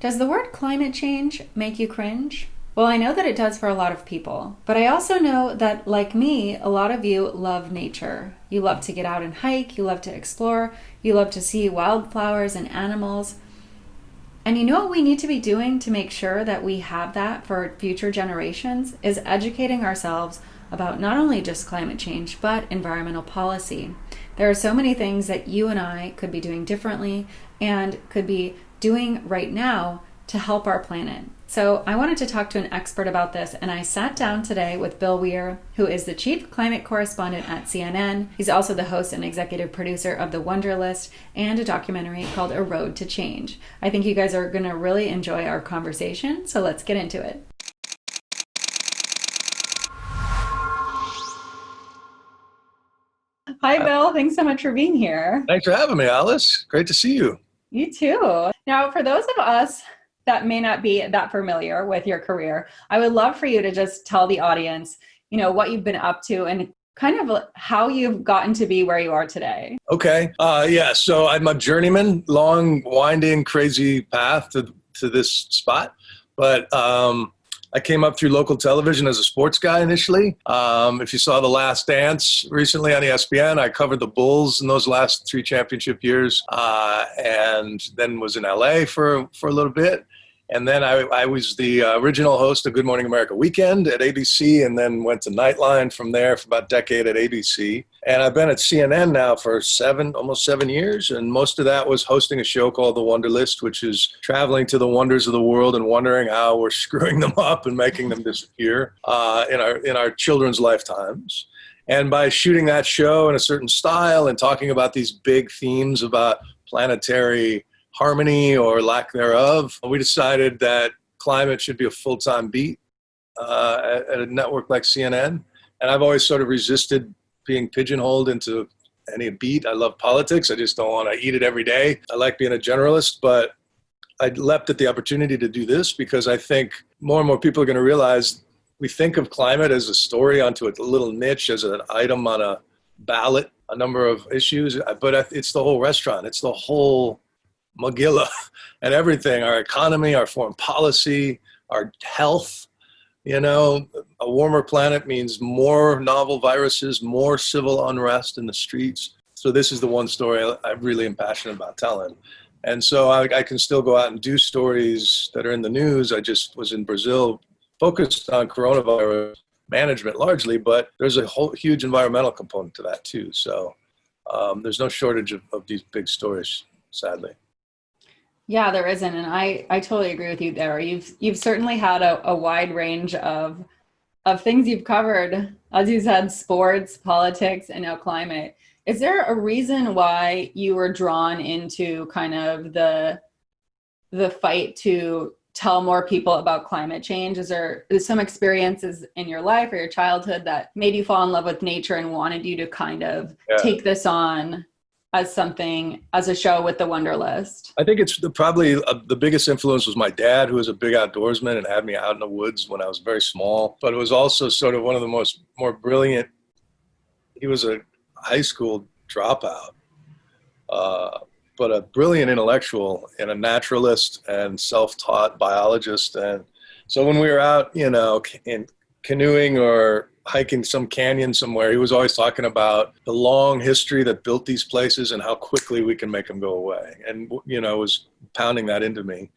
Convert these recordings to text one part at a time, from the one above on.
Does the word climate change make you cringe? Well, I know that it does for a lot of people, but I also know that, like me, a lot of you love nature. You love to get out and hike, you love to explore, you love to see wildflowers and animals. And you know what we need to be doing to make sure that we have that for future generations is educating ourselves about not only just climate change, but environmental policy. There are so many things that you and I could be doing differently and could be doing right now to help our planet. So I wanted to talk to an expert about this, and I sat down today with Bill Weir, who is the chief climate correspondent at CNN. He's also the host and executive producer of The Wonderlist and a documentary called A Road to Change. I think you guys are going to really enjoy our conversation, so let's get into it. Hi, Bill. Thanks so much for being here. Thanks for having me, Alice. Great to see you. You too. Now, for those of us that may not be that familiar with your career, I would love for you to just tell the audience, what you've been up to and kind of how you've gotten to be where you are today. Okay. So I'm a journeyman, long, winding, crazy path to this spot. But I came up through local television as a sports guy initially. If you saw The Last Dance recently on ESPN, I covered the Bulls in those last 3 championship years, and then was in LA for a little bit. And then I was the original host of Good Morning America Weekend at ABC, and then went to Nightline from there for about a decade at ABC. And I've been at CNN now for almost 7 years, and most of that was hosting a show called The Wonderlist, which is traveling to the wonders of the world and wondering how we're screwing them up and making them disappear in our children's lifetimes. And by shooting that show in a certain style and talking about these big themes about planetary harmony or lack thereof, we decided that climate should be a full-time beat at a network like CNN. And I've always sort of resisted being pigeonholed into any beat. I love politics. I just don't want to eat it every day. I like being a generalist, but I leapt at the opportunity to do this because I think more and more people are going to realize we think of climate as a story onto a little niche, as an item on a ballot, a number of issues, but it's the whole restaurant. It's the whole Magilla and everything, our economy, our foreign policy, our health. A warmer planet means more novel viruses, more civil unrest in the streets. So this is the one story I really am passionate about telling. And so I can still go out and do stories that are in the news. I just was in Brazil, focused on coronavirus management largely, but there's a whole huge environmental component to that too. So there's no shortage of these big stories, sadly. Yeah, there isn't. And I totally agree with you there. You've certainly had a wide range of things you've covered. As you said, sports, politics, and now climate. Is there a reason why you were drawn into kind of the fight to tell more people about climate change? Is there some experiences in your life or your childhood that made you fall in love with nature and wanted you to kind of take this on as a show with The Wonderlist? I think it's probably the biggest influence was my dad, who was a big outdoorsman and had me out in the woods when I was very small. But it was also sort of one of the more brilliant. He was a high school dropout, but a brilliant intellectual and a naturalist and self-taught biologist. And so when we were out, in canoeing or hiking some canyon somewhere, he was always talking about the long history that built these places and how quickly we can make them go away. And, was pounding that into me.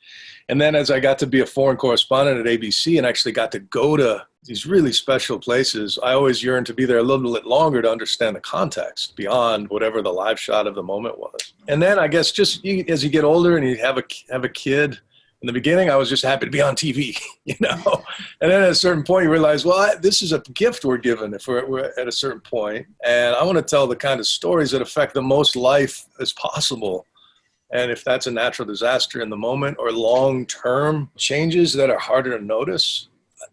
And then as I got to be a foreign correspondent at ABC and actually got to go to these really special places, I always yearned to be there a little bit longer to understand the context beyond whatever the live shot of the moment was. And then I guess just as you get older and you have a kid, in the beginning, I was just happy to be on TV, And then at a certain point, you realize, well, this is a gift we're given if we're at a certain point. And I want to tell the kind of stories that affect the most life as possible. And if that's a natural disaster in the moment or long-term changes that are harder to notice.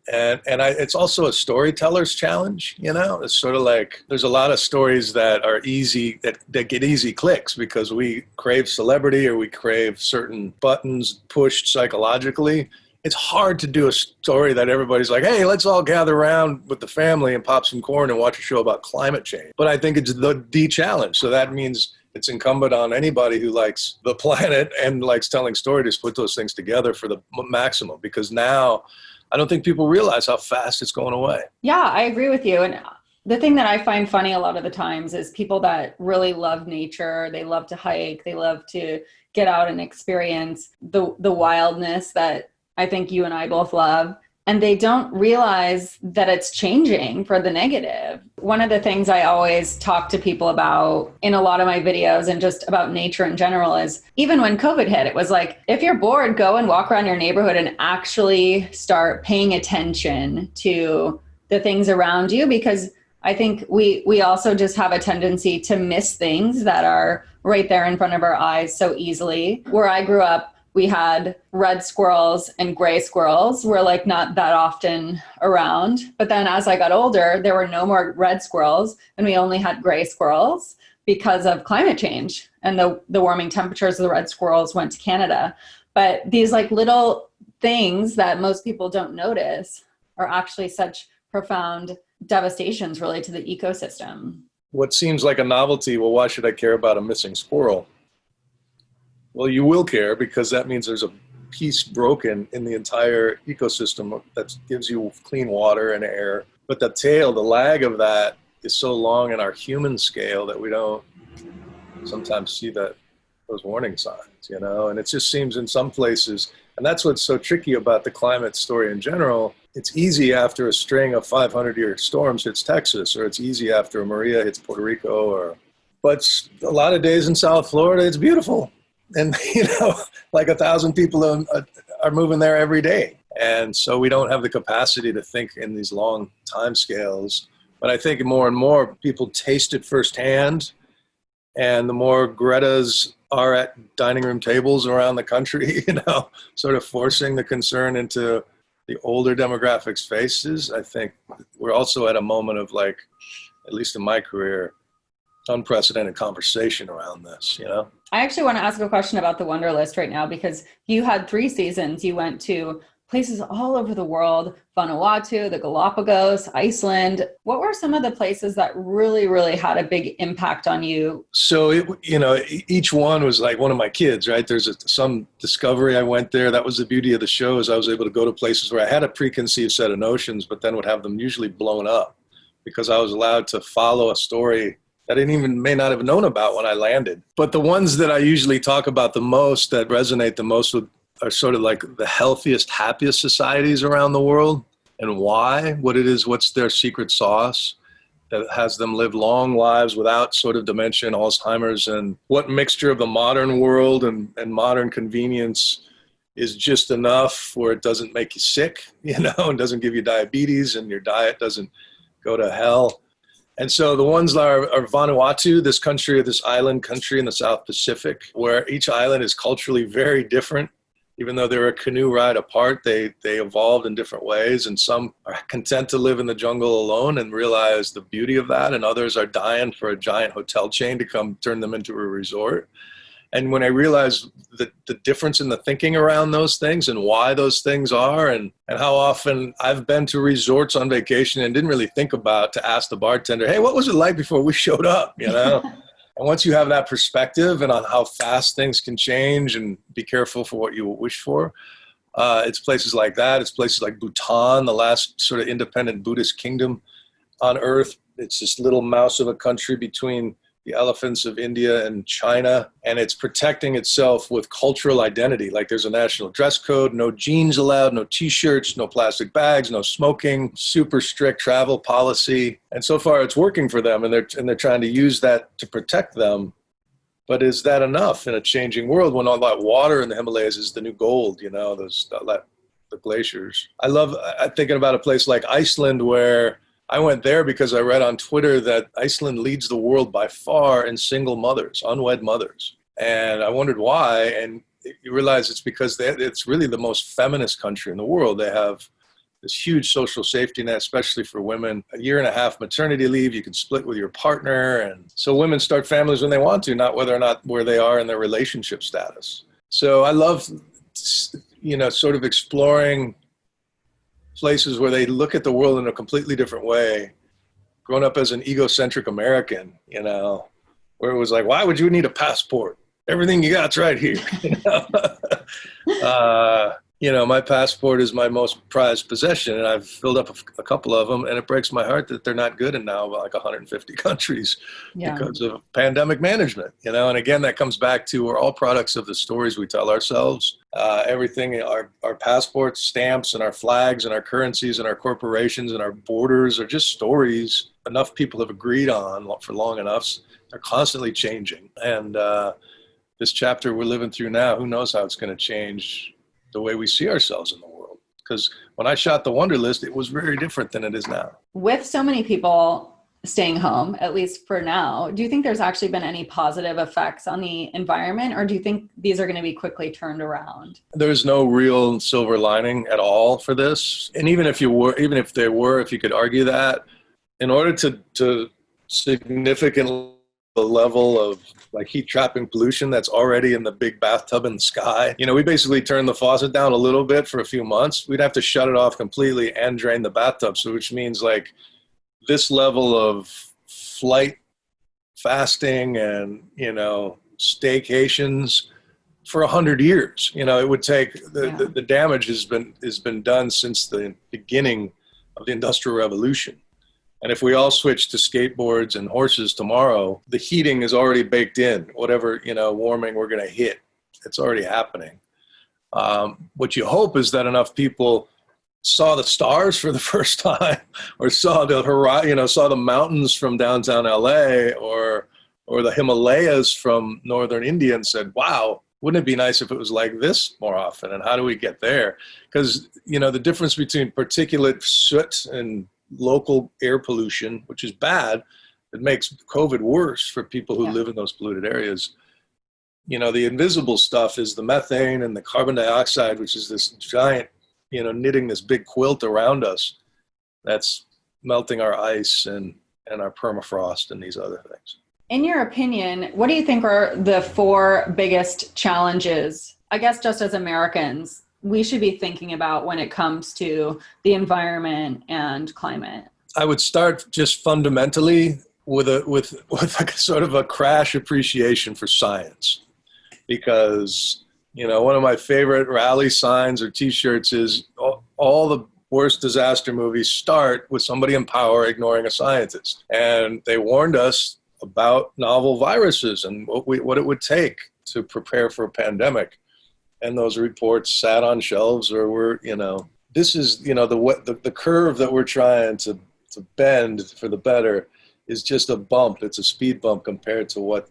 It's also a storyteller's challenge, It's sort of like there's a lot of stories that are easy, that get easy clicks because we crave celebrity or we crave certain buttons pushed psychologically. It's hard to do a story that everybody's like, hey, let's all gather around with the family and pop some corn and watch a show about climate change. But I think it's the challenge. So that means it's incumbent on anybody who likes the planet and likes telling stories to put those things together for the maximum, because now I don't think people realize how fast it's going away. Yeah, I agree with you. And the thing that I find funny a lot of the times is people that really love nature, they love to hike, they love to get out and experience the wildness that I think you and I both love. And they don't realize that it's changing for the negative. One of the things I always talk to people about in a lot of my videos and just about nature in general is, even when COVID hit, it was like, if you're bored, go and walk around your neighborhood and actually start paying attention to the things around you. Because I think we also just have a tendency to miss things that are right there in front of our eyes so easily. Where I grew up, we had red squirrels and gray squirrels were like not that often around. But then as I got older, there were no more red squirrels and we only had gray squirrels because of climate change and the warming temperatures. Of the red squirrels went to Canada. But these like little things that most people don't notice are actually such profound devastations really to the ecosystem. What seems like a novelty, well, why should I care about a missing squirrel? Well, you will care, because that means there's a piece broken in the entire ecosystem that gives you clean water and air. But the tail, the lag of that is so long in our human scale that we don't sometimes see those warning signs, you know? And it just seems in some places, and that's what's so tricky about the climate story in general. It's easy after a string of 500-year storms hits Texas, or it's easy after a Maria hits Puerto Rico, but a lot of days in South Florida, it's beautiful. And, you know, like 1,000 people are moving there every day. And so we don't have the capacity to think in these long time scales. But I think more and more people taste it firsthand. And the more Greta's are at dining room tables around the country, you know, sort of forcing the concern into the older demographics' faces, I think we're also at a moment of, like, at least in my career, unprecedented conversation around this, you know? I actually want to ask a question about the Wonder List right now, because you had 3 seasons. You went to places all over the world, Vanuatu, the Galapagos, Iceland. What were some of the places that really, really had a big impact on you? So, each one was like one of my kids, right? There's some discovery I went there. That was the beauty of the show, is I was able to go to places where I had a preconceived set of notions, but then would have them usually blown up because I was allowed to follow a story that I may not have known about when I landed. But the ones that I usually talk about the most, that resonate the most with, are sort of like the healthiest, happiest societies around the world, and why, what it is, what's their secret sauce that has them live long lives without sort of dementia, Alzheimer's, and what mixture of the modern world and modern convenience is just enough where it doesn't make you sick, you know, and doesn't give you diabetes, and your diet doesn't go to hell. And so the ones that are Vanuatu, this island country in the South Pacific, where each island is culturally very different. Even though they're a canoe ride apart, they evolved in different ways. And some are content to live in the jungle alone and realize the beauty of that. And others are dying for a giant hotel chain to come turn them into a resort. And when I realized the difference in the thinking around those things and why those things are, and how often I've been to resorts on vacation and didn't really think about to ask the bartender, hey, what was it like before we showed up, you know? And once you have that perspective and on how fast things can change, and be careful for what you wish for, it's places like that. It's places like Bhutan, the last sort of independent Buddhist kingdom on earth. It's this little mouse of a country between the elephants of India and China, and it's protecting itself with cultural identity. Like, there's a national dress code, no jeans allowed, no t-shirts, no plastic bags, no smoking, super strict travel policy. And so far it's working for them, and they're trying to use that to protect them. But is that enough in a changing world when all that water in the Himalayas is the new gold, you know, the glaciers? I'm thinking about a place like Iceland, where I went there because I read on Twitter that Iceland leads the world by far in single mothers, unwed mothers. And I wondered why. And you realize it's because it's really the most feminist country in the world. They have this huge social safety net, especially for women. 1.5 years maternity leave, you can split with your partner. And so women start families when they want to, not whether or not where they are in their relationship status. So I love, sort of exploring places where they look at the world in a completely different way. Growing up as an egocentric American, where it was like, why would you need a passport? Everything you got's right here. My passport is my most prized possession, and I've filled up a couple of them, and it breaks my heart that they're not good in now like 150 countries because of pandemic management. And again, that comes back to we're all products of the stories we tell ourselves. Everything, our passports, stamps, and our flags, and our currencies, and our corporations, and our borders are just stories enough people have agreed on for long enough. They're constantly changing, and this chapter we're living through now, who knows how it's going to change the way we see ourselves in the world. Because when I shot The Wonder List, it was very different than it is now. With so many people staying home, at least for now, do you think there's actually been any positive effects on the environment, or do you think these are going to be quickly turned around? There's no real silver lining at all for this. And if you could argue that, in order to significantly the level of like heat trapping pollution that's already in the big bathtub in the sky. We basically turned the faucet down a little bit for a few months. We'd have to shut it off completely and drain the bathtub. So which means like this level of flight fasting and, staycations for 100 years. It would take the damage has been done since the beginning of the Industrial Revolution. And if we all switch to skateboards and horses tomorrow, the heating is already baked in. Whatever, warming we're going to hit, it's already happening. What you hope is that enough people saw the stars for the first time, or saw the horizon, saw the mountains from downtown LA, or the Himalayas from northern India, and said, "Wow, wouldn't it be nice if it was like this more often? And how do we get there?" Because the difference between particulate soot and local air pollution, which is bad, it makes COVID worse for people who live in those polluted areas. The invisible stuff is the methane and the carbon dioxide, which is this giant, knitting this big quilt around us that's melting our ice and our permafrost and these other things. In your opinion, what do you think are the 4 biggest challenges, I guess just as Americans, we should be thinking about when it comes to the environment and climate? I would start just fundamentally with like a sort of a crash appreciation for science, because one of my favorite rally signs or T-shirts is all the worst disaster movies start with somebody in power ignoring a scientist, and they warned us about novel viruses and what it would take to prepare for a pandemic. And those reports sat on shelves or were, this is, the curve that we're trying to bend for the better is just a bump. It's a speed bump compared to what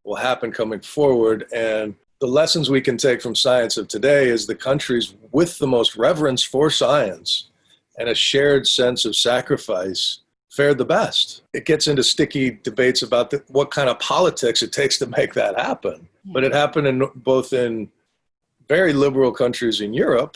will happen coming forward. And the lessons we can take from science of today is the countries with the most reverence for science and a shared sense of sacrifice fared the best. It gets into sticky debates about what kind of politics it takes to make that happen. But it happened both in very liberal countries in Europe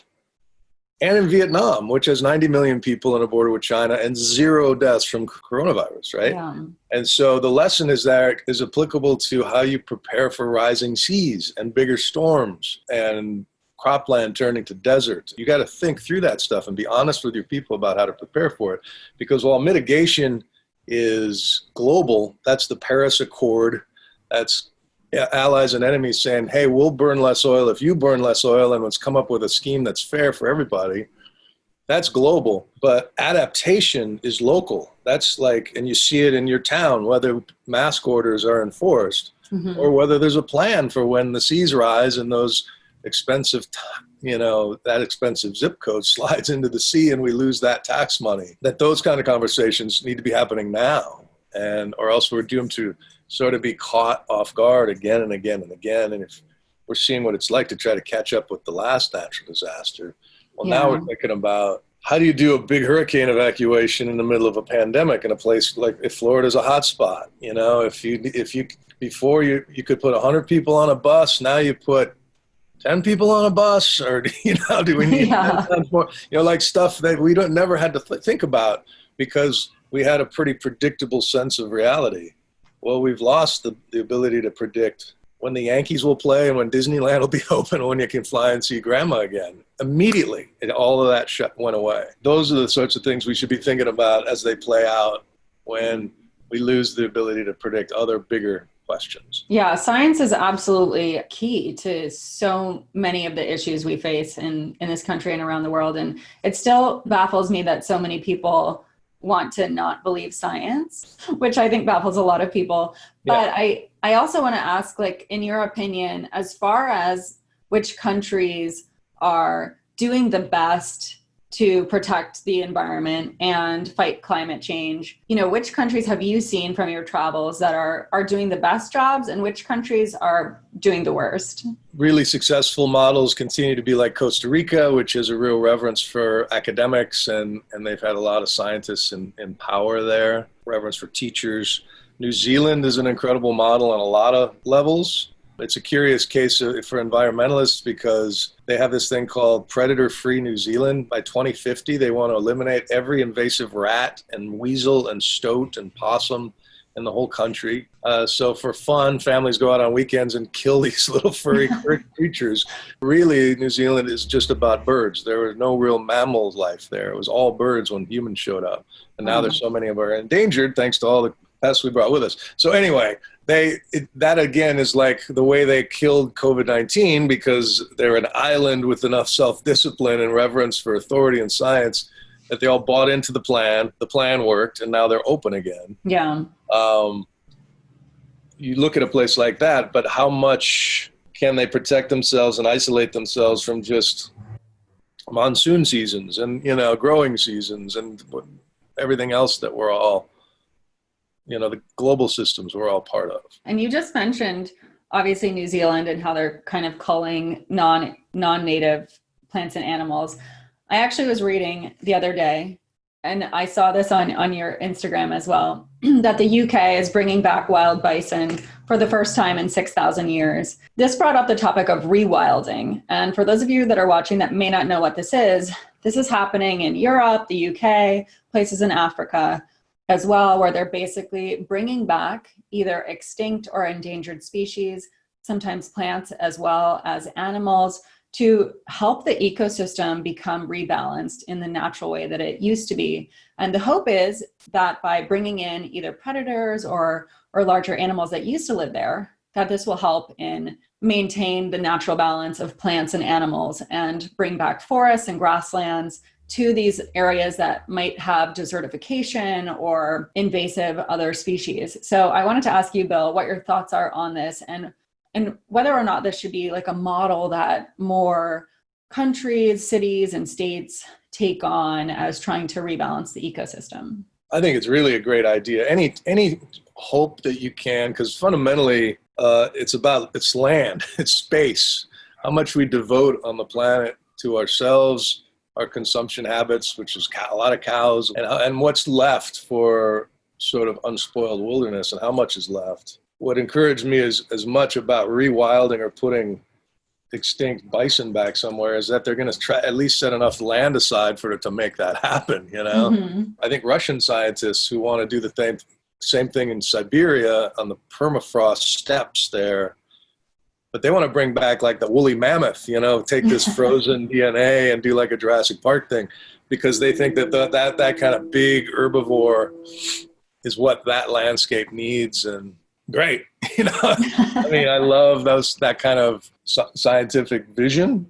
and in Vietnam, which has 90 million people on a border with China and 0 deaths from coronavirus, right? Yeah. And so the lesson is applicable to how you prepare for rising seas and bigger storms and cropland turning to desert. You got to think through that stuff and be honest with your people about how to prepare for it. Because while mitigation is global, that's the Paris Accord, that's allies and enemies saying, hey, we'll burn less oil if you burn less oil, and let's come up with a scheme that's fair for everybody. That's global. But adaptation is local. That's like, and you see it in your town, whether mask orders are enforced or whether there's a plan for when the seas rise and those expensive, that expensive zip code slides into the sea and we lose that tax money. That those kind of conversations need to be happening now, or else we're doomed to sort of be caught off guard again and again and again. And if we're seeing what it's like to try to catch up with the last natural disaster, now we're thinking about how do you do a big hurricane evacuation in the middle of a pandemic in a place like if Florida's a hot spot. If you before you could put 100 people on a bus, now you put 10 people on a bus, or do we need 10 times more? Like stuff that we never had to think about because we had a pretty predictable sense of reality. Well, we've lost the ability to predict when the Yankees will play and when Disneyland will be open and when you can fly and see grandma again. Immediately, all of that went away. Those are the sorts of things we should be thinking about as they play out when we lose the ability to predict other bigger questions. Yeah, science is absolutely key to so many of the issues we face in this country and around the world. And it still baffles me that so many people want to not believe science, which I think baffles a lot of people. But Yeah. I also want to ask, like, in your opinion, as far as which countries are doing the best to protect the environment and fight climate change, you know, which countries have you seen from your travels that are doing the best jobs, and which countries are doing the worst? Really successful models continue to be like Costa Rica, which is a real reverence for academics, and they've had a lot of scientists in power there, reverence for teachers. New Zealand is an incredible model on a lot of levels. It's a curious case for environmentalists because they have this thing called predator-free New Zealand. By 2050, they want to eliminate every invasive rat and weasel and stoat and possum in the whole country. So for fun, families go out on weekends and kill these little furry creatures. Really, New Zealand is just about birds. There was no real mammal life there. It was all birds when humans showed up. And now there's so many of them are endangered thanks to all the pests we brought with us. So anyway, that again is like the way they killed COVID-19, because they're an island with enough self-discipline and reverence for authority and science that they all bought into the plan. The plan worked, and now they're open again. Yeah. You look at a place like that, but how much can they protect themselves and isolate themselves from just monsoon seasons and, you know, growing seasons and everything else that we're all, you know, the global systems we're all part of. And you just mentioned, obviously, New Zealand and how they're kind of culling non-native plants and animals. I actually was reading the other day, and I saw this on your Instagram as well, that the UK is bringing back wild bison for the first time in 6,000 years. This brought up the topic of rewilding. And for those of you that are watching that may not know what this is happening in Europe, the UK, places in Africa as well, where they're basically bringing back either extinct or endangered species, sometimes plants as well as animals, to help the ecosystem become rebalanced in the natural way that it used to be. And the hope is that by bringing in either predators or larger animals that used to live there, that this will help in maintain the natural balance of plants and animals and bring back forests and grasslands to these areas that might have desertification or invasive other species. So I wanted to ask you, Bill, what your thoughts are on this, and whether or not this should be like a model that more countries, cities, and states take on as trying to rebalance the ecosystem. I think it's really a great idea. Any hope that you can, because fundamentally it's land, it's space, how much we devote on the planet to ourselves, our consumption habits, which is a lot of cows, and what's left for sort of unspoiled wilderness, and how much is left. What encouraged me is as much about rewilding or putting extinct bison back somewhere is that they're going to try at least set enough land aside for it to make that happen. You know, I think Russian scientists who want to do the same thing in Siberia on the permafrost steppes there, but they want to bring back like the woolly mammoth, you know, take this frozen DNA and do like a Jurassic Park thing, because they think that that kind of big herbivore is what that landscape needs. And great, you know, I mean, I love that kind of scientific vision.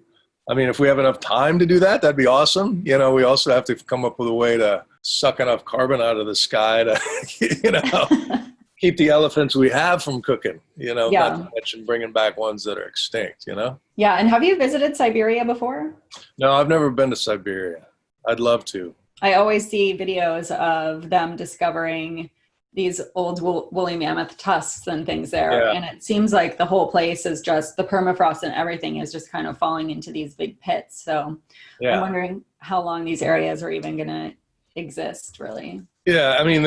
I mean, if we have enough time to do that, that'd be awesome. You know, we also have to come up with a way to suck enough carbon out of the sky to, you know, keep the elephants we have from cooking, you know, not to mention bringing back ones that are extinct, you know? Yeah. And have you visited Siberia before? No, I've never been to Siberia. I'd love to. I always see videos of them discovering these old woolly mammoth tusks and things there. Yeah. And it seems like the whole place is just, the permafrost and everything is just kind of falling into these big pits. So I'm wondering how long these areas are even going to exist, really. Yeah, I mean,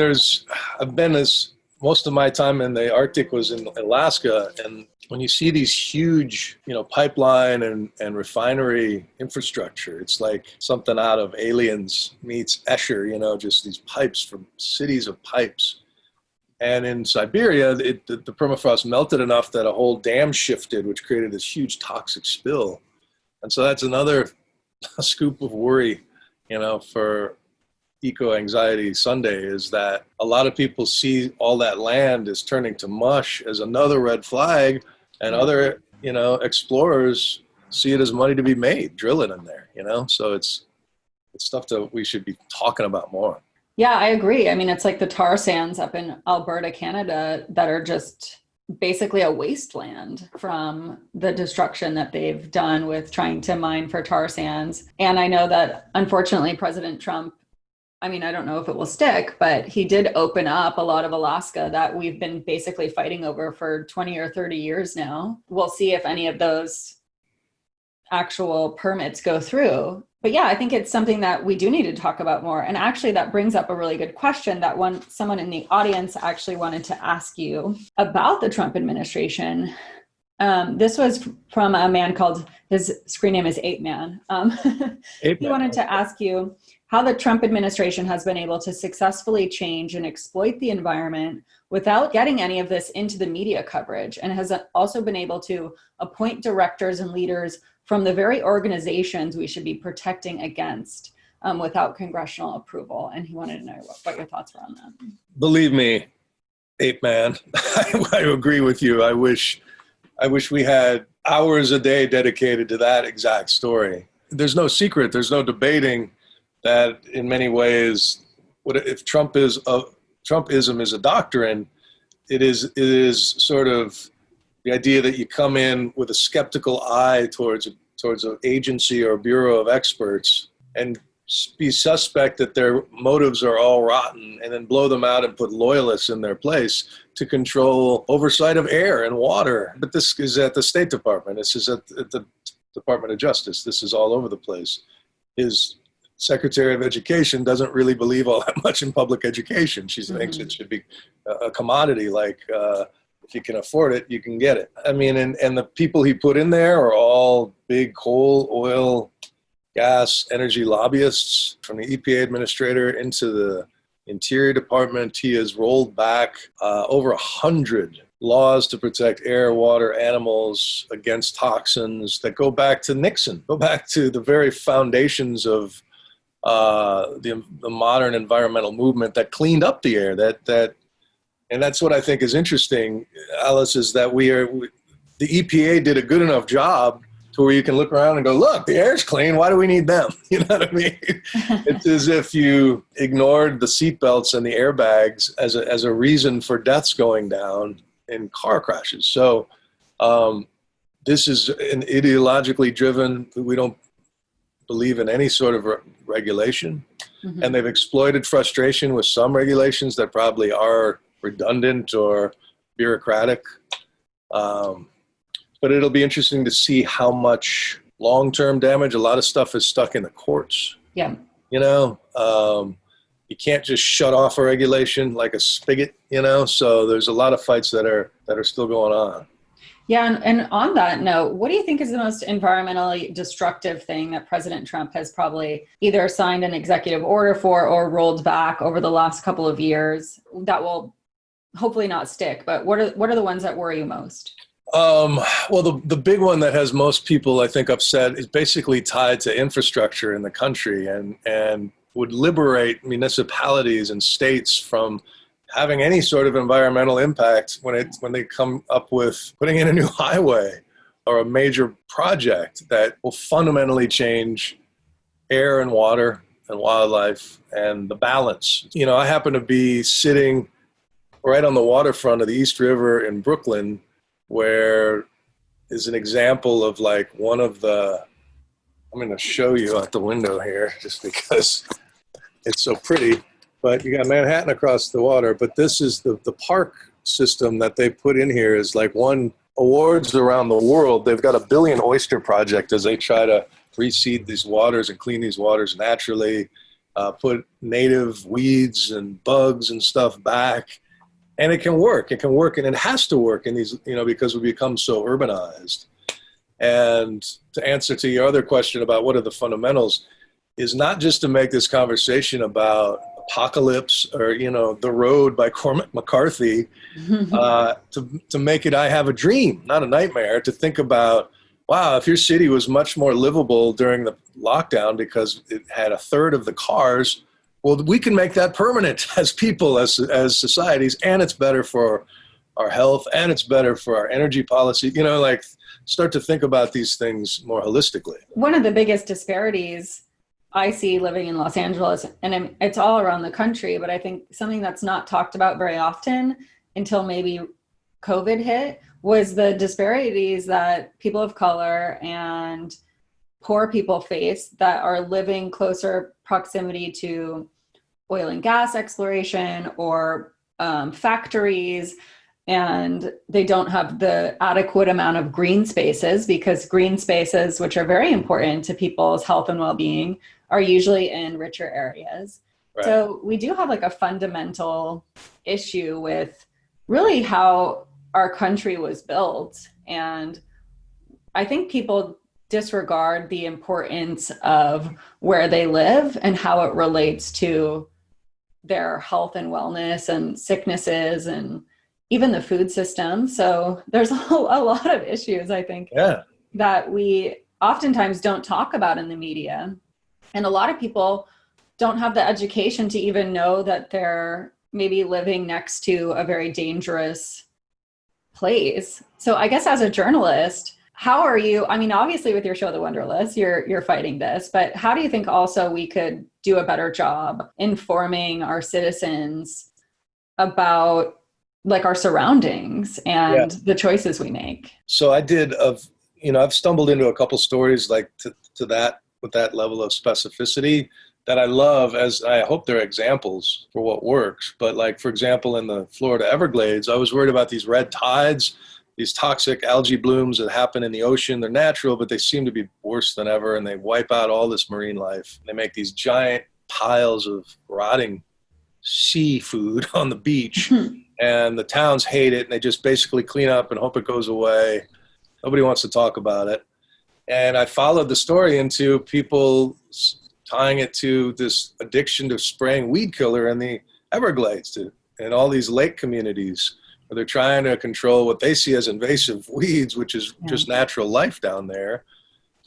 I've been most of my time in the Arctic was in Alaska, and when you see these huge, you know, pipeline and refinery infrastructure, it's like something out of Aliens meets Escher, you know, just these pipes from cities of pipes. And in Siberia, the permafrost melted enough that a whole dam shifted, which created this huge toxic spill. And so that's another scoop of worry, you know, for eco-anxiety Sunday is that a lot of people see all that land is turning to mush as another red flag, and other, explorers see it as money to be made, drill it in there, So it's stuff that we should be talking about more. Yeah, I agree. I mean, it's like the tar sands up in Alberta, Canada, that are just basically a wasteland from the destruction that they've done with trying to mine for tar sands. And I know that unfortunately, President Trump, I mean, I don't know if it will stick, but he did open up a lot of Alaska that we've been basically fighting over for 20 or 30 years now. We'll see if any of those actual permits go through. But yeah, I think it's something that we do need to talk about more. And actually, that brings up a really good question that someone in the audience actually wanted to ask you about the Trump administration. This was from a man called, his screen name is Ape Man. He wanted to ask you how the Trump administration has been able to successfully change and exploit the environment without getting any of this into the media coverage, and has also been able to appoint directors and leaders from the very organizations we should be protecting against without congressional approval. And he wanted to know what your thoughts were on that. Believe me, Ape Man, I agree with you. I wish we had hours a day dedicated to that exact story. There's no secret. There's no debating that in many ways, if Trumpism is a doctrine, it is sort of the idea that you come in with a skeptical eye towards an agency or bureau of experts and be suspect that their motives are all rotten, and then blow them out and put loyalists in their place to control oversight of air and water. But this is at the State Department. This is at the Department of Justice. This is all over the place. His Secretary of Education doesn't really believe all that much in public education. She thinks it should be a commodity, like if you can afford it, you can get it. I mean, and the people he put in there are all big coal, oil, gas, energy lobbyists. From the EPA administrator into the Interior Department, he has rolled back over 100 laws to protect air, water, animals against toxins that go back to Nixon, go back to the very foundations of the modern environmental movement that cleaned up the air. And that's what I think is interesting, Alice, is that the EPA did a good enough job to where you can look around and go, look, the air's clean. Why do we need them? You know what I mean? It's as if you ignored the seatbelts and the airbags as a reason for deaths going down in car crashes. So this is an ideologically driven, we don't believe in any sort of regulation. And they've exploited frustration with some regulations that probably are redundant or bureaucratic. But it'll be interesting to see how much long-term damage. A lot of stuff is stuck in the courts. Yeah. You can't just shut off a regulation like a spigot, so there's a lot of fights that are still going on. Yeah, and on that note, what do you think is the most environmentally destructive thing that President Trump has probably either signed an executive order for or rolled back over the last couple of years that will hopefully not stick? But what are the ones that worry you most? Well, the big one that has most people, I think, upset is basically tied to infrastructure in the country and would liberate municipalities and states from having any sort of environmental impact when they come up with putting in a new highway or a major project that will fundamentally change air and water and wildlife and the balance. I happen to be sitting right on the waterfront of the East River in Brooklyn, where is an example of like one of the, I'm going to show you out the window here just because it's so pretty, but you got Manhattan across the water, but this is the park system that they put in here is like won awards around the world. They've got a billion oyster project as they try to reseed these waters and clean these waters naturally, put native weeds and bugs and stuff back. And it can work. It can work, and it has to work in these, because we become so urbanized. And to answer to your other question about what are the fundamentals, is not just to make this conversation about apocalypse or, The Road by Cormac McCarthy, to make it I Have a Dream, not a nightmare, to think about, wow, if your city was much more livable during the lockdown because it had a third of the cars Well, we can make that permanent as people, as societies, and it's better for our health, and it's better for our energy policy. You know, like start to think about these things more holistically. One of the biggest disparities I see living in Los Angeles, and it's all around the country, but I think something that's not talked about very often until maybe COVID hit was the disparities that people of color and poor people face that are living closer proximity to oil and gas exploration or factories, and they don't have the adequate amount of green spaces, because green spaces, which are very important to people's health and well-being, are usually in richer areas. Right. So we do have like a fundamental issue with really how our country was built. And I think people disregard the importance of where they live and how it relates to their health and wellness and sicknesses and even the food system. So there's a lot of issues, I think, that we oftentimes don't talk about in the media. And a lot of people don't have the education to even know that they're maybe living next to a very dangerous place. So I guess as a journalist, how are you, I mean, obviously with your show, The Wonderlist, you're fighting this, but how do you think also we could do a better job informing our citizens about like our surroundings and the choices we make? So I've stumbled into a couple stories like to that, with that level of specificity that I love, as I hope they're examples for what works. But like, for example, in the Florida Everglades, I was worried about these red tides, these toxic algae blooms that happen in the ocean. They're natural, but they seem to be worse than ever, and they wipe out all this marine life. They make these giant piles of rotting seafood on the beach, and the towns hate it, and they just basically clean up and hope it goes away. Nobody wants to talk about it. And I followed the story into people tying it to this addiction to spraying weed killer in the Everglades and all these lake communities, where they're trying to control what they see as invasive weeds, which is just natural life down there,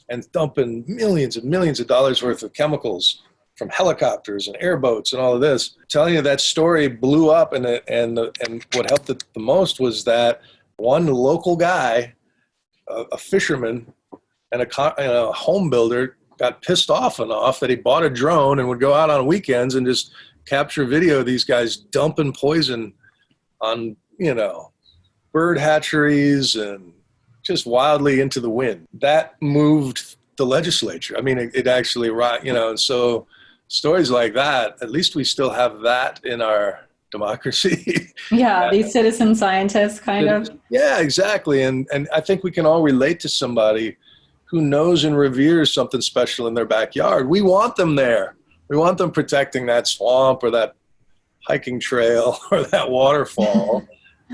and dumping millions and millions of dollars worth of chemicals from helicopters and airboats and all of this. I'm telling you, that story blew up, and what helped it the most was that one local guy, a fisherman and a home builder, got pissed off enough that he bought a drone and would go out on weekends and just capture video of these guys dumping poison on, bird hatcheries and just wildly into the wind. That moved the legislature. I mean, it actually, and so stories like that, at least we still have that in our democracy. Yeah, these citizen scientists kind of. Yeah, exactly. And I think we can all relate to somebody who knows and reveres something special in their backyard. We want them there. We want them protecting that swamp or that hiking trail or that waterfall,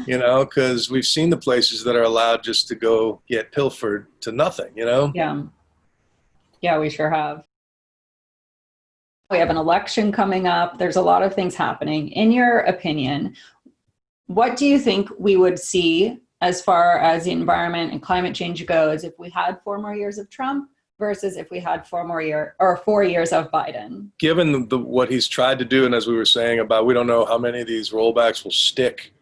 because we've seen the places that are allowed just to go get pilfered to nothing, Yeah, we sure have. We have an election coming up. There's a lot of things happening. In your opinion, what do you think we would see as far as the environment and climate change goes if we had 4 more years of Trump versus if we had 4 years of Biden? Given what he's tried to do, and as we were saying about, we don't know how many of these rollbacks will stick,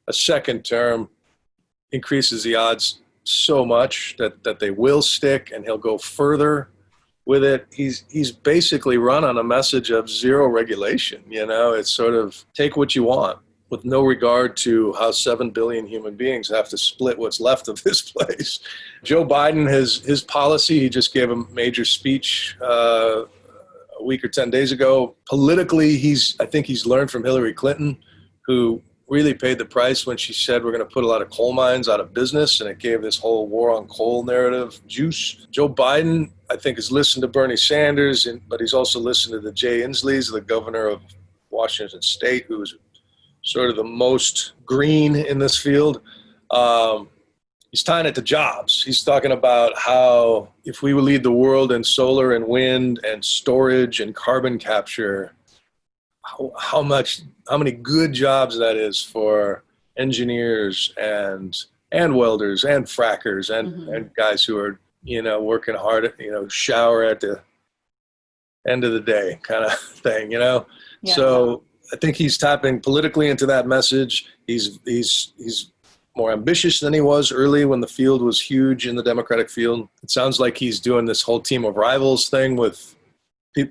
a second term increases the odds so much that they will stick, and he'll go further with it. He's basically run on a message of zero regulation. It's sort of take what you want, with no regard to how 7 billion human beings have to split what's left of this place. Joe Biden, his policy, he just gave a major speech a week or 10 days ago. Politically, I think he's learned from Hillary Clinton, who really paid the price when she said we're going to put a lot of coal mines out of business, and it gave this whole war on coal narrative juice. Joe Biden, I think, has listened to Bernie Sanders, but he's also listened to the Jay Inslees, the governor of Washington State, who is sort of the most green in this field. He's tying it to jobs. He's talking about how if we lead the world in solar and wind and storage and carbon capture, how many good jobs that is for engineers and welders and frackers and guys who are, working hard, shower at the end of the day kind of thing, you know? Yeah. So I think he's tapping politically into that message. He's more ambitious than he was early when the field was huge in the Democratic field. It sounds like he's doing this whole team of rivals thing with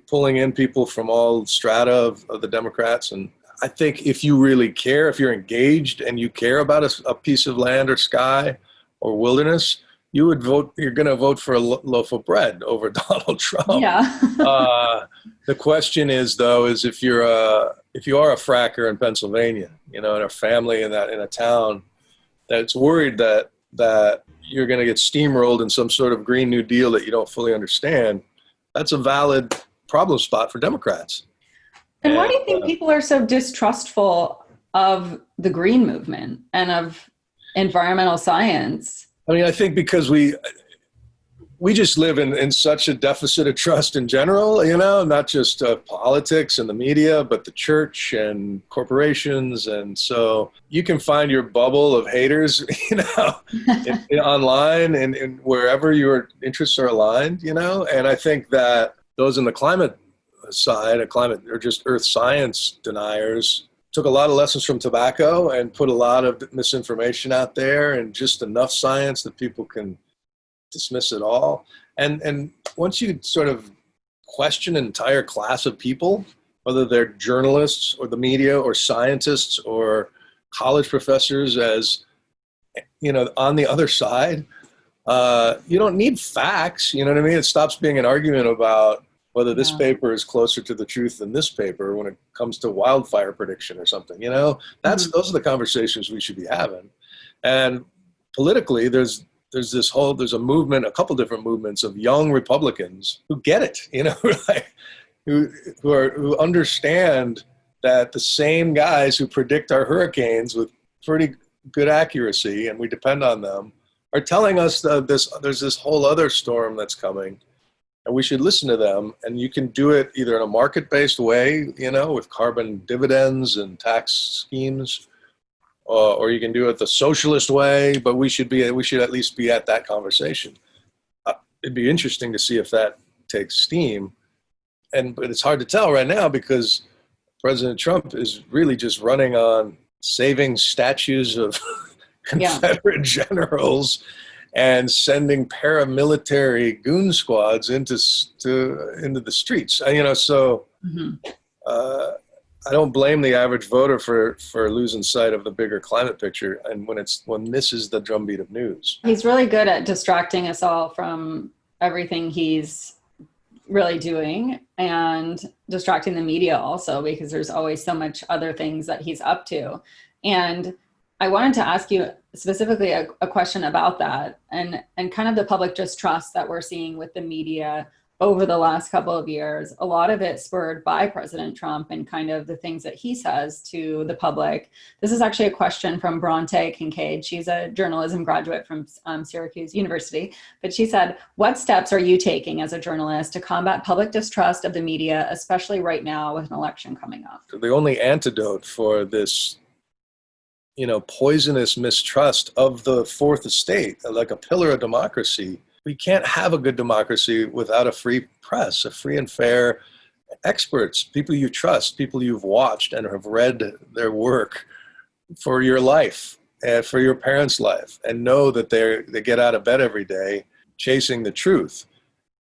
pulling in people from all strata of the Democrats. And I think if you really care, if you're engaged and you care about a piece of land or sky or wilderness, you would vote. You're going to vote for a loaf of bread over Donald Trump. Yeah. The question is, though, is if you are a fracker in Pennsylvania, you know, in a family in a town that's worried that you're going to get steamrolled in some sort of Green New Deal that you don't fully understand, that's a valid problem spot for Democrats. And why do you think people are so distrustful of the green movement and of environmental science? I mean, I think because we just live in such a deficit of trust in general, you know, not just politics and the media, but the church and corporations. And so you can find your bubble of haters, you know, online and wherever your interests are aligned, you know. And I think that those in the climate side, or just earth science deniers, took a lot of lessons from tobacco and put a lot of misinformation out there and just enough science that people can dismiss it all. And once you sort of question an entire class of people, whether they're journalists or the media or scientists or college professors, as you know, on the other side, you don't need facts. You know what I mean? It stops being an argument about whether this paper is closer to the truth than this paper when it comes to wildfire prediction or something. You know, those are the conversations we should be having. And politically, there's a movement, a couple different movements of young Republicans who get it, you know, like, who understand that the same guys who predict our hurricanes with pretty good accuracy, and we depend on them, are telling us that there's this whole other storm that's coming, and we should listen to them. And you can do it either in a market-based way, you know, with carbon dividends and tax schemes, or you can do it the socialist way, but we should at least be at that conversation. It'd be interesting to see if that takes steam. But it's hard to tell right now because President Trump is really just running on saving statues of Confederate generals and sending paramilitary goon squads into the streets. You know, so I don't blame the average voter for losing sight of the bigger climate picture, and when this is the drumbeat of news. He's really good at distracting us all from everything he's really doing, and distracting the media also, because there's always so much other things that he's up to. And I wanted to ask you specifically a question about that and kind of the public distrust that we're seeing with the media over the last couple of years. A lot of it spurred by President Trump and kind of the things that he says to the public. This is actually a question from Bronte Kincaid. She's a journalism graduate from Syracuse University. But she said, "What steps are you taking as a journalist to combat public distrust of the media, especially right now with an election coming up?" The only antidote for this, you know, poisonous mistrust of the fourth estate, like a pillar of democracy. We can't have a good democracy without a free press, a free and fair experts, people you trust, people you've watched and have read their work for your life and for your parents' life, and know that they get out of bed every day chasing the truth.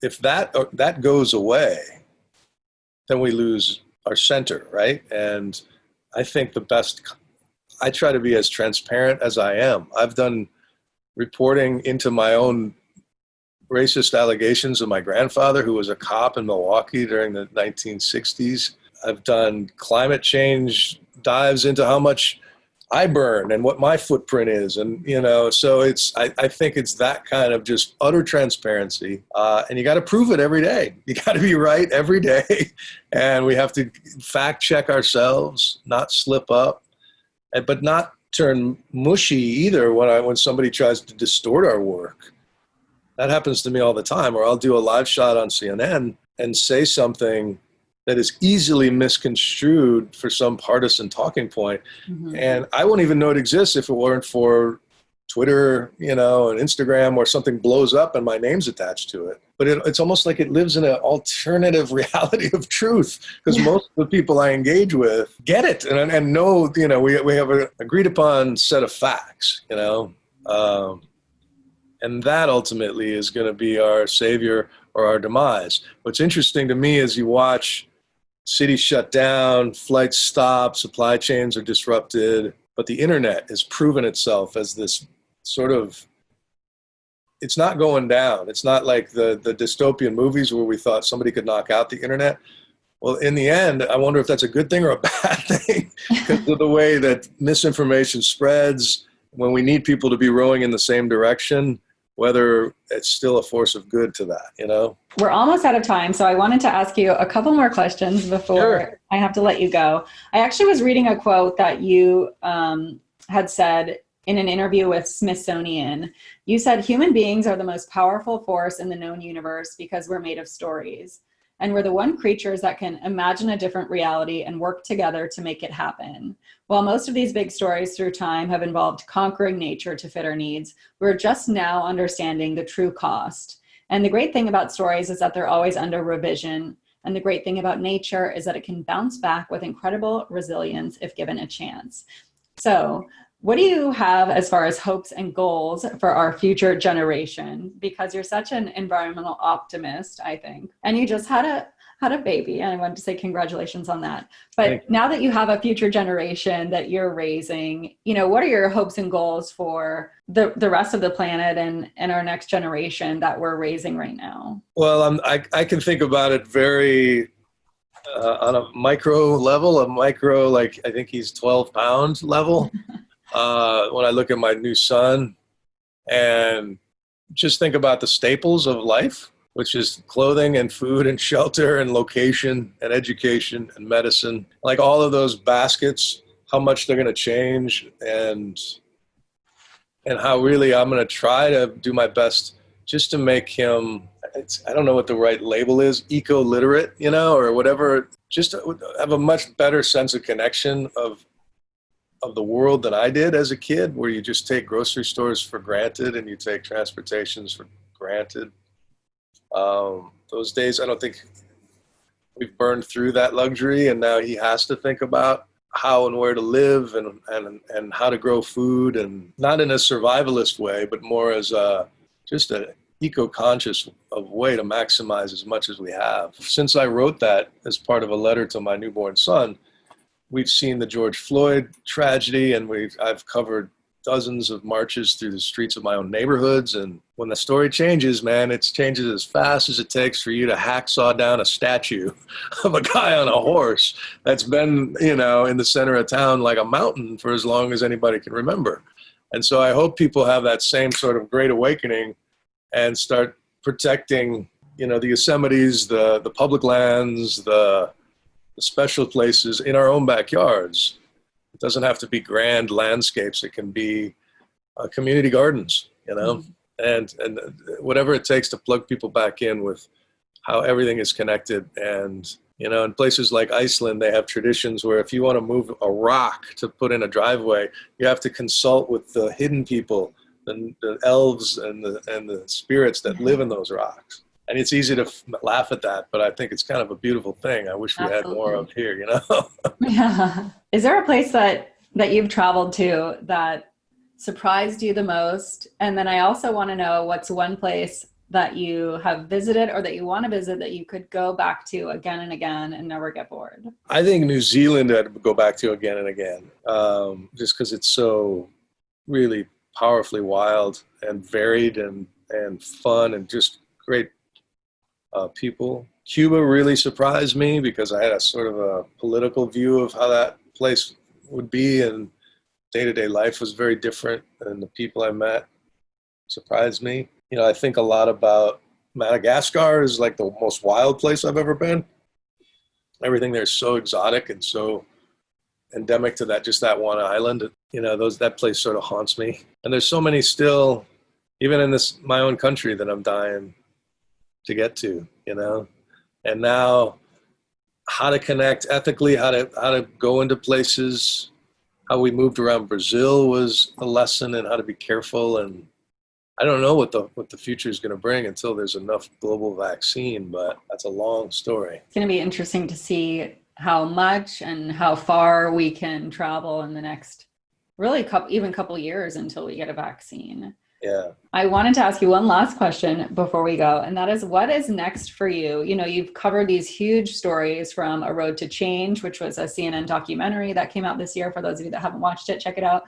If that goes away, then we lose our center, right? And I think I try to be as transparent as I am. I've done reporting into my own racist allegations of my grandfather, who was a cop in Milwaukee during the 1960s. I've done climate change dives into how much I burn and what my footprint is. And, you know, so I think it's that kind of just utter transparency. And you got to prove it every day. You got to be right every day. And we have to fact check ourselves, not slip up, but not turn mushy either when somebody tries to distort our work. That happens to me all the time, or I'll do a live shot on CNN and say something that is easily misconstrued for some partisan talking point. Mm-hmm. And I won't even know it exists if it weren't for Twitter, you know, and Instagram, where something blows up and my name's attached to it. But it's almost like it lives in an alternative reality of truth, because most of the people I engage with get it and know, you know, we have an agreed upon set of facts, you know, and that ultimately is going to be our savior or our demise. What's interesting to me is you watch cities shut down, flights stop, supply chains are disrupted, but the internet has proven itself as this sort of, it's not going down. It's not like the dystopian movies where we thought somebody could knock out the internet. Well, in the end, I wonder if that's a good thing or a bad thing, because of the way that misinformation spreads when we need people to be rowing in the same direction, whether it's still a force of good to that, you know? We're almost out of time, so I wanted to ask you a couple more questions before I have to let you go. I actually was reading a quote that you had said in an interview with Smithsonian. You said, "Human beings are the most powerful force in the known universe because we're made of stories. And we're the one creatures that can imagine a different reality and work together to make it happen. While most of these big stories through time have involved conquering nature to fit our needs, we're just now understanding the true cost. And the great thing about stories is that they're always under revision. And the great thing about nature is that it can bounce back with incredible resilience if given a chance." So, what do you have as far as hopes and goals for our future generation? Because you're such an environmental optimist, I think. And you just had a baby, and I wanted to say congratulations on that. But now that you have a future generation that you're raising, you know, what are your hopes and goals for the rest of the planet and our next generation that we're raising right now? Well, I can think about it very on a micro level, like I think he's 12 pound level. When I look at my new son and just think about the staples of life, which is clothing and food and shelter and location and education and medicine, like all of those baskets, how much they're going to change, and how really I'm going to try to do my best just to make him, I don't know what the right label is, eco-literate, you know, or whatever, just to have a much better sense of connection of the world than I did as a kid, where you just take grocery stores for granted and you take transportations for granted. Those days, I don't think we've burned through that luxury, and now he has to think about how and where to live and how to grow food, and not in a survivalist way, but more as just an eco-conscious way to maximize as much as we have. Since I wrote that as part of a letter to my newborn son, we've seen the George Floyd tragedy, and I've covered dozens of marches through the streets of my own neighborhoods. And when the story changes, man, it changes as fast as it takes for you to hacksaw down a statue of a guy on a horse that's been, you know, in the center of town like a mountain for as long as anybody can remember. And so I hope people have that same sort of great awakening and start protecting, you know, the Yosemites, the public lands, the special places in our own backyards. It doesn't have to be grand landscapes. It can be community gardens, you know, and whatever it takes to plug people back in with how everything is connected. And, you know, in places like Iceland, they have traditions where if you want to move a rock to put in a driveway, you have to consult with the hidden people, the elves and the spirits that live in those rocks. And it's easy to laugh at that, but I think it's kind of a beautiful thing. I wish we had more of here, you know? Yeah. Is there a place that you've traveled to that surprised you the most? And then I also want to know, what's one place that you have visited or that you want to visit that you could go back to again and again and never get bored? I think New Zealand I'd go back to again and again, just because it's so really powerfully wild and varied and fun and just great people. Cuba really surprised me because I had a sort of a political view of how that place would be, and day-to-day life was very different, and the people I met surprised me. You know, I think a lot about Madagascar is like the most wild place I've ever been. Everything there is so exotic and so endemic to that one island. You know, that place sort of haunts me. And there's so many still, even in my own country, that I'm dying to get to, you know. And now how to connect ethically, how to go into places, how we moved around Brazil was a lesson in how to be careful. And I don't know what the future is going to bring until there's enough global vaccine, but that's a long story. It's going to be interesting to see how much and how far we can travel in the next really couple years until we get a vaccine. Yeah. I wanted to ask you one last question before we go, and that is, what is next for you? You know, you've covered these huge stories from A Road to Change, which was a CNN documentary that came out this year. For those of you that haven't watched it, check it out.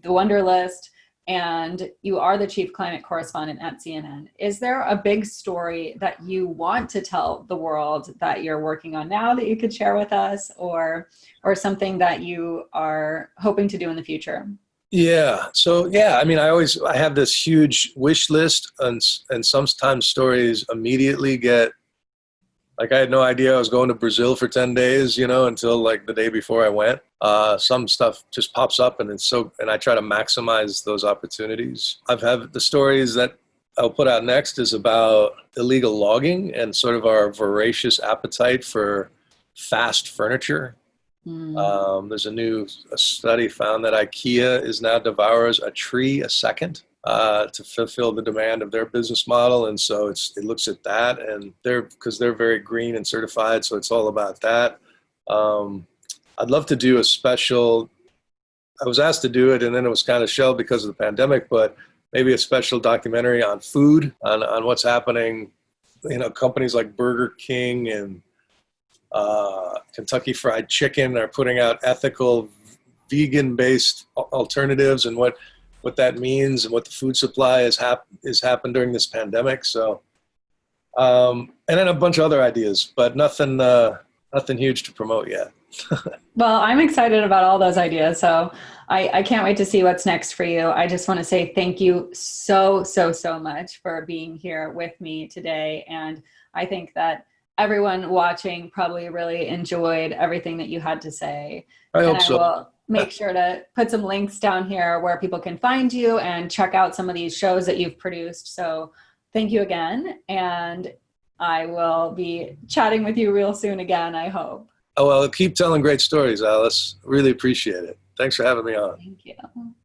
The Wonder List. And you are the chief climate correspondent at CNN. Is there a big story that you want to tell the world that you're working on now that you could share with us, or something that you are hoping to do in the future? Yeah. So, yeah, I mean, I have this huge wish list, and sometimes stories immediately get, like, I had no idea I was going to Brazil for 10 days, until like the day before I went. Some stuff just pops up, and and I try to maximize those opportunities. I've had the stories that I'll put out next is about illegal logging and sort of our voracious appetite for fast furniture. There's a study found that IKEA now devours a tree a second to fulfill the demand of their business model. And so it looks at that, and because they're very green and certified. So it's all about that. I'd love to do a special, I was asked to do it and then it was kind of shelved because of the pandemic, but maybe a special documentary on food, on what's happening. Companies like Burger King and Kentucky Fried Chicken are putting out ethical, vegan-based alternatives, and what that means and what the food supply has happened during this pandemic. So, and then a bunch of other ideas, but nothing huge to promote yet. Well, I'm excited about all those ideas. So I can't wait to see what's next for you. I just want to say thank you so much for being here with me today. And I think that everyone watching probably really enjoyed everything that you had to say. I hope so. I will make sure to put some links down here where people can find you and check out some of these shows that you've produced. So thank you again. And I will be chatting with you real soon again, I hope. Oh, well, keep telling great stories, Alice. Really appreciate it. Thanks for having me on. Thank you.